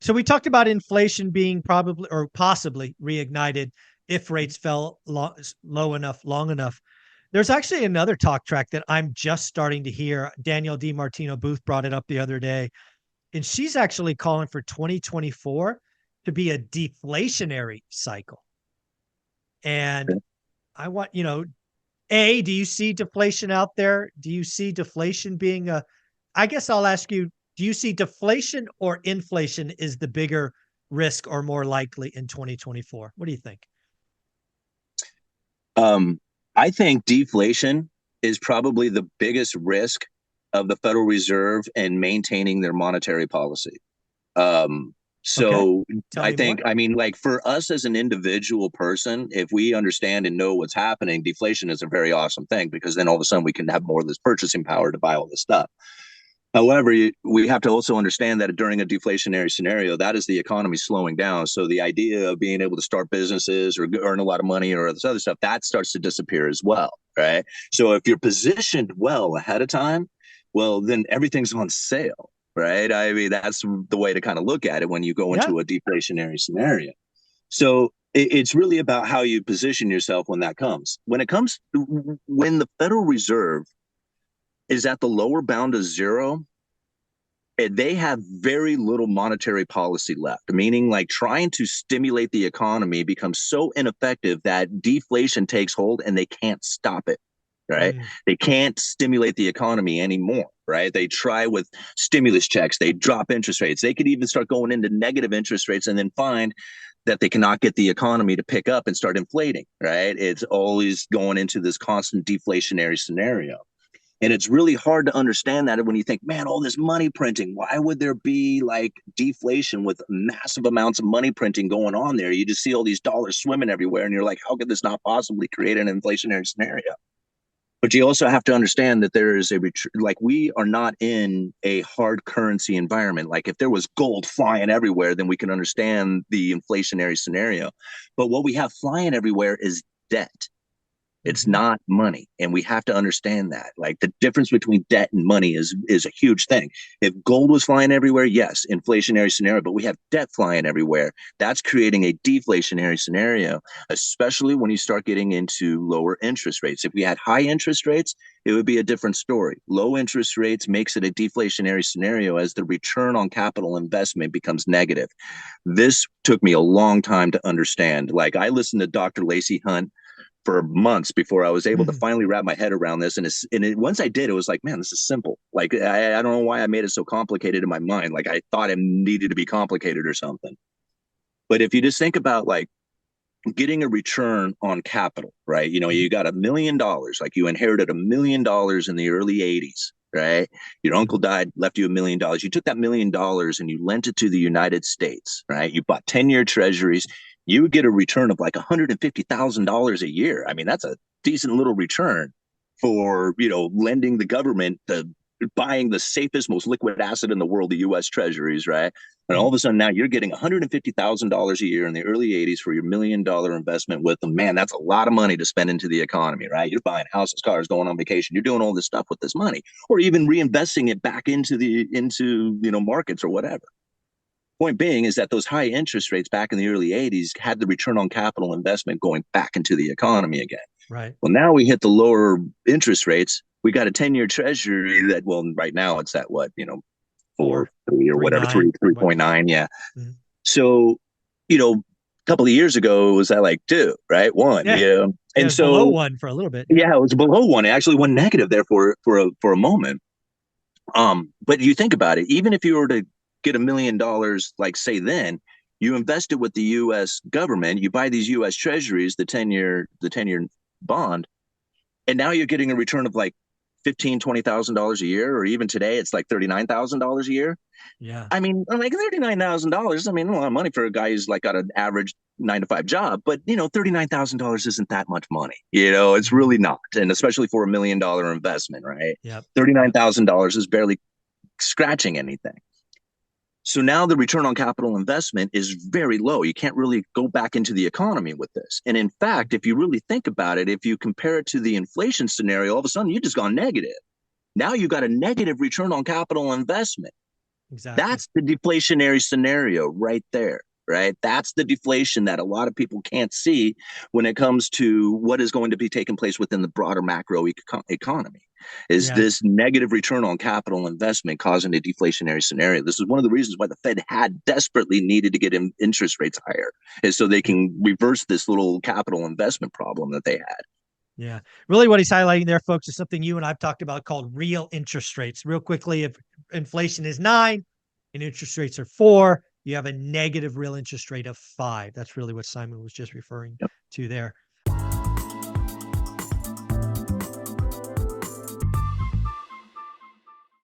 So we talked about inflation being probably or possibly reignited if rates fell low enough, long enough. There's actually another talk track that I'm just starting to hear. Danielle DiMartino Booth brought it up the other day, and she's actually calling for 2024 to be a deflationary cycle. And I want, do you see deflation out there? Do you see deflation being I guess I'll ask you, do you see deflation or inflation is the bigger risk or more likely in 2024? What do you think? I think deflation is probably the biggest risk of the Federal Reserve in maintaining their monetary policy. Okay. So Tell I me more. think, I mean, like for us as an individual person, if we understand and know what's happening, deflation is a very awesome thing because then all of a sudden we can have more of this purchasing power to buy all this stuff. However, we have to also understand that during a deflationary scenario, that is the economy slowing down. So the idea of being able to start businesses or earn a lot of money or this other stuff, that starts to disappear as well, right? So if you're positioned well ahead of time, well, then everything's on sale, right? I mean, that's the way to kind of look at it when you go Yeah. into a deflationary scenario. So it's really about how you position yourself when that comes. When the Federal Reserve is at the lower bound of zero, and they have very little monetary policy left, meaning like trying to stimulate the economy becomes so ineffective that deflation takes hold and they can't stop it, right? They can't stimulate the economy anymore, right? They try with stimulus checks, they drop interest rates. They could even start going into negative interest rates and then find that they cannot get the economy to pick up and start inflating, right? It's always going into this constant deflationary scenario. And it's really hard to understand that when you think, man, all this money printing, why would there be like deflation with massive amounts of money printing going on there? You just see all these dollars swimming everywhere and you're like, how could this not possibly create an inflationary scenario? But you also have to understand that there is like we are not in a hard currency environment. Like if there was gold flying everywhere, then we can understand the inflationary scenario. But what we have flying everywhere is debt. It's not money. And we have to understand that. Like the difference between debt and money is a huge thing. If gold was flying everywhere, yes, inflationary scenario, but we have debt flying everywhere. That's creating a deflationary scenario, especially when you start getting into lower interest rates. If we had high interest rates, it would be a different story. Low interest rates makes it a deflationary scenario as the return on capital investment becomes negative. This took me a long time to understand. Like I listened to Dr. Lacey Hunt for months before I was able to finally wrap my head around this. And once I did, it was like, man, this is simple. Like, I don't know why I made it so complicated in my mind. Like I thought it needed to be complicated or something. But if you just think about like getting a return on capital, right? You know, you got $1 million, like you inherited $1 million in the early 80s, right? Your uncle died, left you $1 million. You took that $1 million and you lent it to the United States, right? You bought 10-year treasuries. You would get a return of like $150,000 a year. I mean, that's a decent little return for, lending the government the buying the safest, most liquid asset in the world, the U.S. treasuries, right? And all of a sudden now you're getting $150,000 a year in the early 80s for your $1 million investment with them. Man, that's a lot of money to spend into the economy, right? You're buying houses, cars, going on vacation. You're doing all this stuff with this money or even reinvesting it back into markets or whatever. Point being is that those high interest rates back in the early 80s had the return on capital investment going back into the economy again. Right. Well, now we hit the lower interest rates. We got a 10-year treasury that, well, right now it's at what, 4.3 or whatever, 3.9. Yeah. Mm-hmm. So, a couple of years ago, it was at like 2, right? 1, yeah. And so below 1 for a little bit. Yeah, it was below 1. It actually went negative there for a moment. But you think about it, even if you were to get $1 million, like say then, you invest it with the U.S. government, you buy these U.S. treasuries, the 10-year bond, and now you're getting a return of like $15,000-$20,000 a year, or even today it's like $39,000 a year. Yeah. I mean, like $39,000. I mean, a lot of money for a guy who's like got an average 9-to-5 job, but $39,000 isn't that much money. It's really not, and especially for $1 million investment, right? Yeah. $39,000 is barely scratching anything. So now the return on capital investment is very low. You can't really go back into the economy with this. And in fact, if you really think about it, if you compare it to the inflation scenario, all of a sudden you just gone negative. Now you got a negative return on capital investment. Exactly. That's the deflationary scenario right there, right? That's the deflation that a lot of people can't see when it comes to what is going to be taking place within the broader macro economy. Is Yeah. this negative return on capital investment causing a deflationary scenario? This is one of the reasons why the Fed had desperately needed to get interest rates higher, is so they Yeah. can reverse this little capital investment problem that they had. Yeah. Really, what he's highlighting there, folks, is something you and I've talked about called real interest rates. Real quickly, if inflation is 9 and interest rates are 4, you have a negative real interest rate of 5. That's really what Simon was just referring Yep. to there.